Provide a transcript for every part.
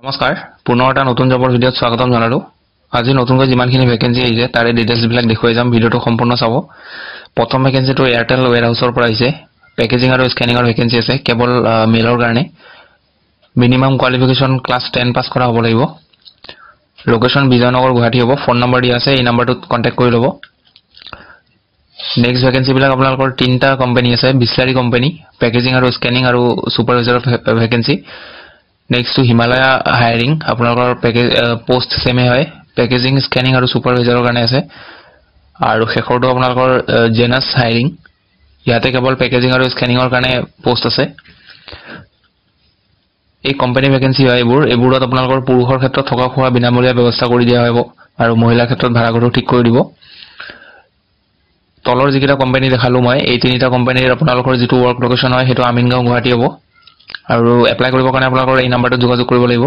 নমস্কাৰ পুনৰ এটা নতুন জবৰ ভিডিঅ'ত স্বাগতম জনালো আজি নতুনকৈ যিমানখিনি ভ্যাকেন্সি আহিছে তাৰে ডিটেইলছ বিলাক দেখুৱাই যাম ভিডিঅ'টো সম্পূৰ্ণ চাব প্ৰথম ভ্যাকেন্সিটো এয়াৰটেল ওয়্যাৰহাউছৰ পৰা আহিছে পেকেজিং আৰু স্কেনিংৰ ভ্যাকেন্সি আছে কেৱল মেলৰ কাৰণে মিনিমাম কোৱালিফিকেশন ক্লাছ 10 পাস কৰা হ'ব লাগিব লোকেশন বিজয়নগৰ গুৱাহাটী হ'ব ফোন নম্বৰ দিয়া আছে এই নম্বৰটোত কন্টাক্ট কৰি ল'ব নেক্সট ভ্যাকেন্সি বিলাক আপোনালোকৰ তিনটা কোম্পানী আছে বিছলাৰী কোম্পানী পেকেজিং আৰু স্কেনিং আৰু সুপাৰভাইজাৰৰ vacancy Next to Himalaya hiring, আপোনালোকৰ পোষ্ট সেমে হয় পেকেজিং স্কেনিং আৰু সুপাৰভাইজাৰৰ কাৰণে আছে আৰু শেষৰটো আপোনালোকৰ জেনাস হাইৰিং ইয়াতে কেৱল পেকেজিং আৰু স্কেনিংৰ কাৰণে পোষ্ট আছে এই কোম্পানী ভ্যাকেন্সি হয় এইবোৰত আপোনালোকৰ পুৰুষৰ ক্ষেত্ৰত থকা খোৱা বিনামূলীয়া ব্যৱস্থা কৰি দিয়া হ'ব আৰু মহিলাৰ ক্ষেত্ৰত ভাড়াঘৰ ঠিক কৰি দিব তলৰ যিকিটা কোম্পানী দেখালো মই এই তিনিটা কোম্পানীৰ আপোনালোকৰ যিটো ওয়াৰ্ক লোকেশন হয় হেতু আমিনগাঁও গুৱাহাটী হ'ব আৰু এপ্লাই কৰিবৰ কাৰণে আপোনালোকৰ এই নম্বৰটো যোগাযোগ কৰিব লাগিব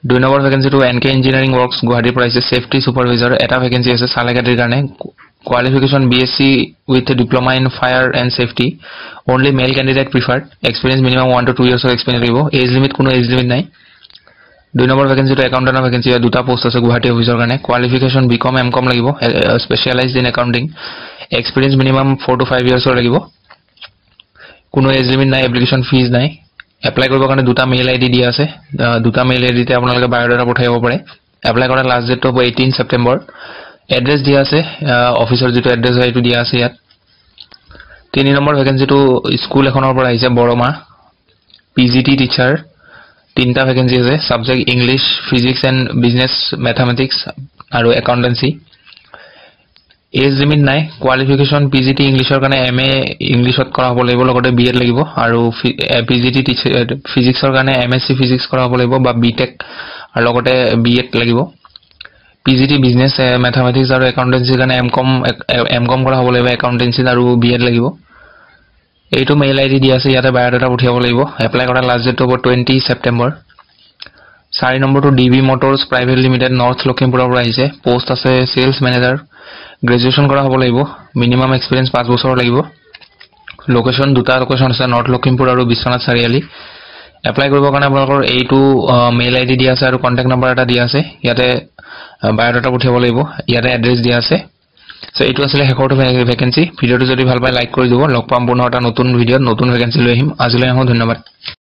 2 নম্বৰ ভ্যাকেন্সিটো এনকে ইঞ্জিনিয়াৰিং ওয়াৰ্কছ গুৱাহাটীৰ পৰা আছে সেফটি সুপাৰভাইজাৰ এটা ভ্যাকেন্সি আছে সালেগাটিৰ কাৰণে qualification BSc with diploma in fire and safety only male candidate preferred experience minimum 1 to 2 ইয়াৰ্ছৰ এক্সপেৰিয়েন্স লাগিব এজ লিমিট কোনো এজ লিমিট নাই 2 নম্বৰ ভ্যাকেন্সিটো একাউন্টেন্টৰ ভ্যাকেন্সি হয় দুটা পোষ্ট আছে গুৱাহাটী অফিচৰ কাৰণে কোৱালিফিকেশন বিকম এমকম লাগিব specialised in accounting experience minimum 4 to 5 ইয়াৰ্ছৰ লাগিব কোনো এজ লিমিট নাই এপ্লিকেশন ফিজ নাই এপ্লাই কৰিবৰ কাৰণে দুটা মেইল আইডি দিয়া আছে দুটা মেইল আইডিতে আপোনালোকে বায়োডাটা পঠাইব পাৰে এপ্লাই কৰাৰ লাষ্ট ডেট হ'ব 18 সেপ্টেম্বৰ এড্ৰেছ দিয়া আছে অফিচৰ যেটো এড্ৰেছ হয় এটো দিয়া আছে ইয়াত 3 নম্বৰ ভ্যাকেন্সিটো স্কুল এখনৰ পৰা আহিছে বৰমা পিজিটি টিচাৰ তিনটা ভ্যাকেন্সি আছে subject English physics and business mathematics আৰু একাউন্টেন্সি এজ লিমিট নাই কোৱালিফিকেশন পিজিটি ইংলিশৰ কাৰণে এমএ ইংলিশত কৰা হ'ব লাগিব লগতে বিএড লাগিব আৰু পিজিটি ফিজিক্সৰ কাৰণে এমএসসি ফিজিক্স কৰা হ'ব লাগিব বা বিটেক আৰু লগতে বিএড লাগিব পিজিটি বিজনেস ম্যাথমেটিক্স আৰু একাউন্টেন্সিৰ কাৰণে এমকম কৰা হ'ব লাগিব একাউন্টেন্সি আৰু বিএড লাগিব এইটো মেইল আইডি দিয়া আছে ইয়াতে বায়োডাটা পঠিয়াব লাগিব এপ্লাই কৰাৰ লাষ্ট ডেট হ'ব 20 সেপ্টেম্বৰ 4 নম্বৰটো DB motors private limited north লখিমপুৰৰ পৰা আহিছে পোষ্ট আছে সেলস ম্যানেজাৰ গ্ৰেজুৱেচন কৰা হ'ব লাগিব মিনিমাম এক্সপেৰিয়েন্স 5 বছৰ লাগিব লোকেশন দুটা লোকেশন আছে নৰ্থ লখিমপুৰ আৰু বিশ্বনাথ চাৰিআলি এপ্লাই কৰিবৰ কাৰণে আপোনালোকৰ এইটো মেইল আইডি দিয়া আছে আৰু কন্টাক্ট নম্বৰ এটা দিয়া আছে ইয়াতে বায়োডাটা পঠিয়াব লাগিব ইয়াতে এড্ৰেছ দিয়া আছে সো এইটো আছিল হেকৰটো ভ্যাকেন্সি ভিডিওটো যদি ভাল পায় লাইক কৰি দিব লগ পাম পুনৰ এটা নতুন ভিডিওত নতুন ভ্যাকেন্সি লৈ আহিম আজিলৈ ধন্যবাদ